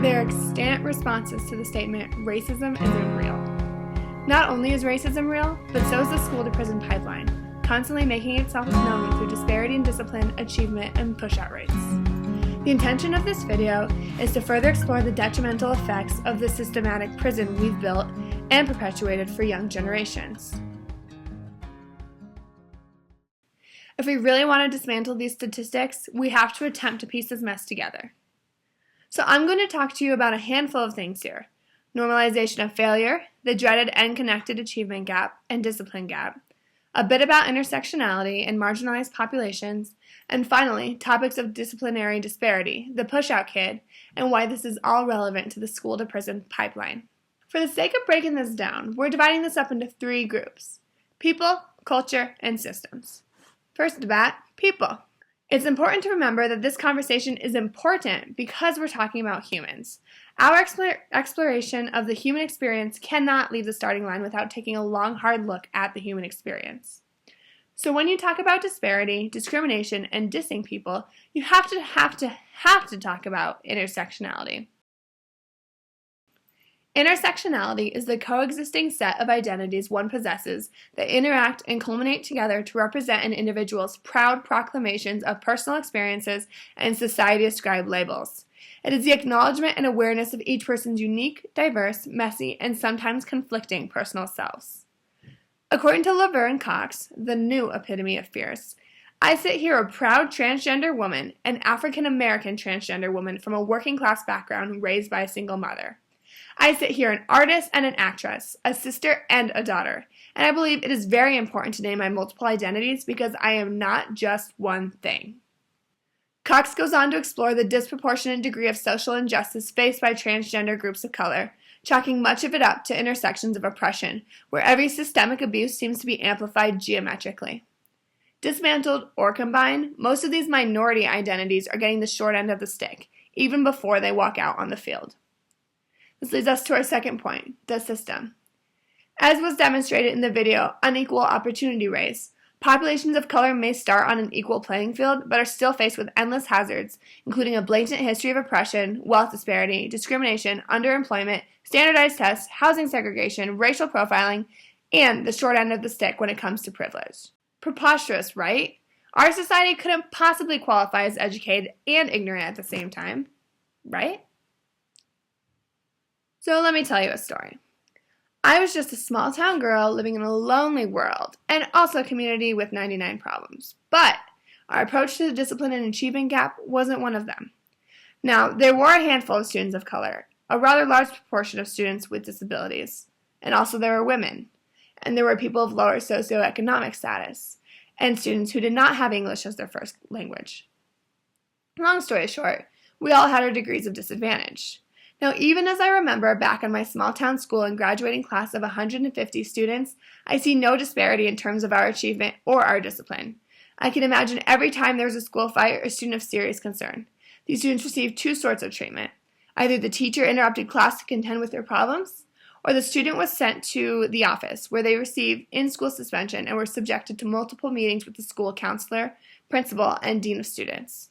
There are extant responses to the statement, racism isn't real. Not only is racism real, but so is the school-to-prison pipeline, constantly making itself known through disparity in discipline, achievement, and push-out rates. The intention of this video is to further explore the detrimental effects of the systematic prison we've built and perpetuated for young generations. If we really want to dismantle these statistics, we have to attempt to piece this mess together. So I'm going to talk to you about a handful of things here: normalization of failure, the dreaded and connected achievement gap and discipline gap, a bit about intersectionality and marginalized populations, and finally, topics of disciplinary disparity, the push-out kid, and why this is all relevant to the school-to-prison pipeline. For the sake of breaking this down, we're dividing this up into 3 groups: people, culture, and systems. First about people. It's important to remember that this conversation is important because we're talking about humans. Our exploration of the human experience cannot leave the starting line without taking a long, hard look at the human experience. So when you talk about disparity, discrimination, and dissing people, you have to talk about intersectionality. Intersectionality is the coexisting set of identities one possesses that interact and culminate together to represent an individual's proud proclamations of personal experiences and society-ascribed labels. It is the acknowledgement and awareness of each person's unique, diverse, messy, and sometimes conflicting personal selves. According to Laverne Cox, the new epitome of fierce, I sit here a proud transgender woman, an African-American transgender woman from a working-class background raised by a single mother. I sit here an artist and an actress, a sister and a daughter, and I believe it is very important to name my multiple identities because I am not just one thing. Cox goes on to explore the disproportionate degree of social injustice faced by transgender groups of color, chalking much of it up to intersections of oppression, where every systemic abuse seems to be amplified geometrically. Dismantled or combined, most of these minority identities are getting the short end of the stick, even before they walk out on the field. This leads us to our second point, the system. As was demonstrated in the video, Unequal Opportunity Race, populations of color may start on an equal playing field, but are still faced with endless hazards, including a blatant history of oppression, wealth disparity, discrimination, underemployment, standardized tests, housing segregation, racial profiling, and the short end of the stick when it comes to privilege. Preposterous, right? Our society couldn't possibly qualify as educated and ignorant at the same time, right? So let me tell you a story. I was just a small-town girl living in a lonely world, and also a community with 99 problems. But our approach to the discipline and achievement gap wasn't one of them. Now, there were a handful of students of color, a rather large proportion of students with disabilities, and also there were women, and there were people of lower socioeconomic status, and students who did not have English as their first language. Long story short, we all had our degrees of disadvantage. Now, even as I remember back on my small-town school and graduating class of 150 students, I see no disparity in terms of our achievement or our discipline. I can imagine every time there was a school fight or a student of serious concern. These students received 2 sorts of treatment. Either the teacher interrupted class to contend with their problems, or the student was sent to the office, where they received in-school suspension and were subjected to multiple meetings with the school counselor, principal, and dean of students.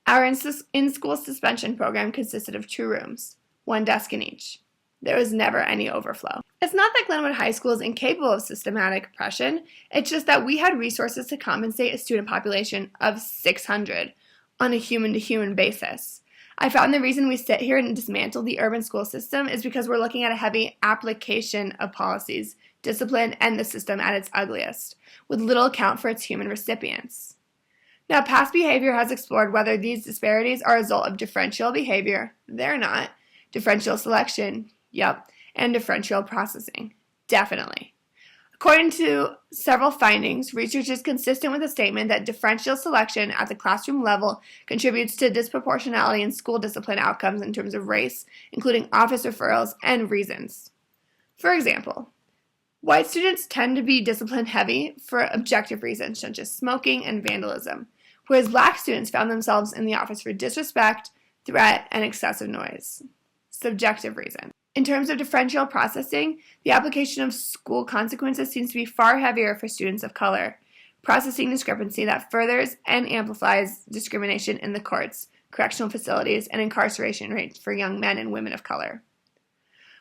Our in-school suspension program consisted of 2 rooms, 1 desk in each. There was never any overflow. It's not that Glenwood High School is incapable of systematic oppression, it's just that we had resources to compensate a student population of 600 on a human-to-human basis. I found the reason we sit here and dismantle the urban school system is because we're looking at a heavy application of policies, discipline, and the system at its ugliest, with little account for its human recipients. Now, past behavior has explored whether these disparities are a result of differential behavior. They're not. Differential selection, yep, and differential processing, definitely. According to several findings, research is consistent with the statement that differential selection at the classroom level contributes to disproportionality in school discipline outcomes in terms of race, including office referrals and reasons. For example, white students tend to be discipline heavy for objective reasons such as smoking and vandalism, whereas black students found themselves in the office for disrespect, threat, and excessive noise. Subjective reason. In terms of differential processing, the application of school consequences seems to be far heavier for students of color, processing discrepancy that furthers and amplifies discrimination in the courts, correctional facilities and incarceration rates for young men and women of color.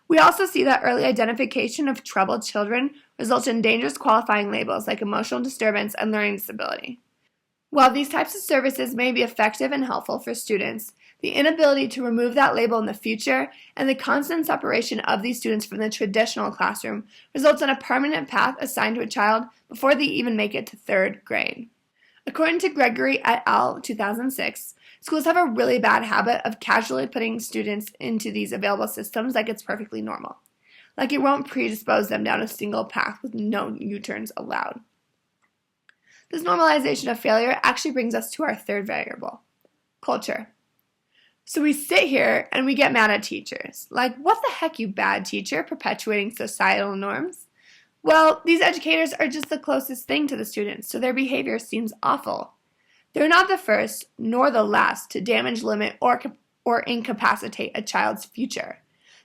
We also see that early identification of troubled children results in dangerous qualifying labels like emotional disturbance and learning disability. While these types of services may be effective and helpful for students, the inability to remove that label in the future and the constant separation of these students from the traditional classroom results in a permanent path assigned to a child before they even make it to 3rd grade. According to Gregory et al. 2006, schools have a really bad habit of casually putting students into these available systems like it's perfectly normal, like it won't predispose them down a single path with no U-turns allowed. This normalization of failure actually brings us to our 3rd variable, culture. So we sit here and we get mad at teachers. Like, what the heck, you bad teacher, perpetuating societal norms? Well, these educators are just the closest thing to the students, so their behavior seems awful. They're not the first nor the last to damage, limit, or incapacitate a child's future.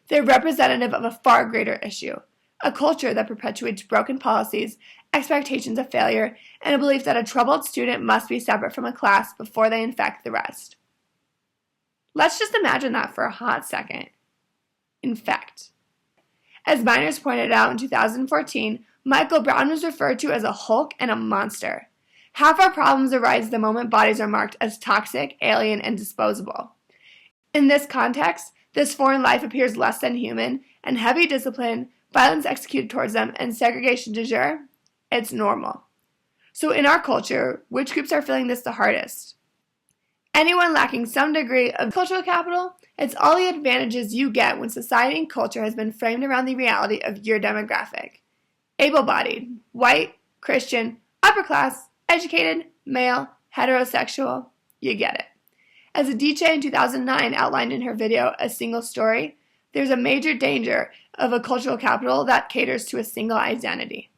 They're representative of a far greater issue, a culture that perpetuates broken policies, expectations of failure, and a belief that a troubled student must be separate from a class before they infect the rest. Let's just imagine that for a hot second. Infect. As Miners pointed out in 2014, Michael Brown was referred to as a Hulk and a monster. Half our problems arise the moment bodies are marked as toxic, alien, and disposable. In this context, this foreign life appears less than human, and heavy discipline, violence executed towards them, and segregation de jure, it's normal. So in our culture, which groups are feeling this the hardest? Anyone lacking some degree of cultural capital, it's all the advantages you get when society and culture has been framed around the reality of your demographic. Able-bodied, white, Christian, upper class, educated, male, heterosexual, you get it. As Adichie in 2009 outlined in her video, A Single Story, there's a major danger of a cultural capital that caters to a single identity.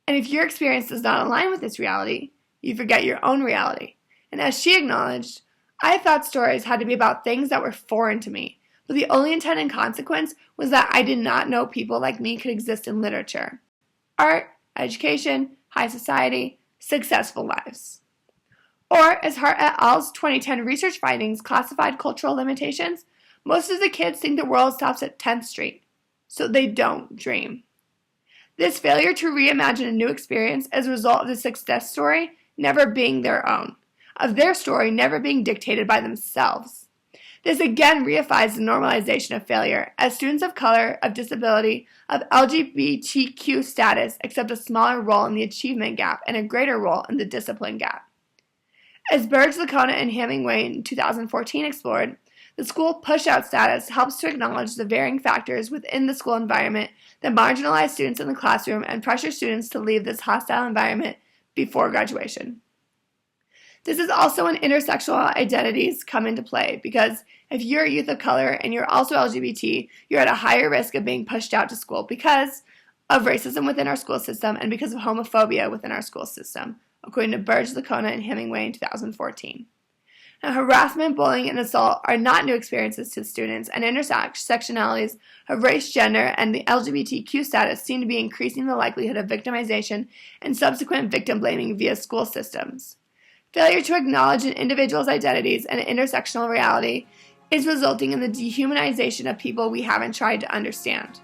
And if your experience does not align with this reality, you forget your own reality. And as she acknowledged, I thought stories had to be about things that were foreign to me, but the only intent and consequence was that I did not know people like me could exist in literature, art, education, high society, successful lives. Or, as Hart et al.'s 2010 research findings classified cultural limitations, most of the kids think the world stops at 10th Street, so they don't dream. This failure to reimagine a new experience as a result of the success story never being their own, of their story never being dictated by themselves. This again reifies the normalization of failure, as students of color, of disability, of LGBTQ status accept a smaller role in the achievement gap and a greater role in the discipline gap. As Burge, Lacona, and Hemingway in 2014 explored, the school push-out status helps to acknowledge the varying factors within the school environment that marginalize students in the classroom and pressure students to leave this hostile environment before graduation. This is also when intersectional identities come into play, because if you're a youth of color and you're also LGBT, you're at a higher risk of being pushed out to school because of racism within our school system and because of homophobia within our school system, according to Burge, Lacona, and Hemingway in 2014. Now, harassment, bullying, and assault are not new experiences to students, and intersectionalities of race, gender, and the LGBTQ status seem to be increasing the likelihood of victimization and subsequent victim blaming via school systems. Failure to acknowledge an individual's identities and intersectional reality is resulting in the dehumanization of people we haven't tried to understand.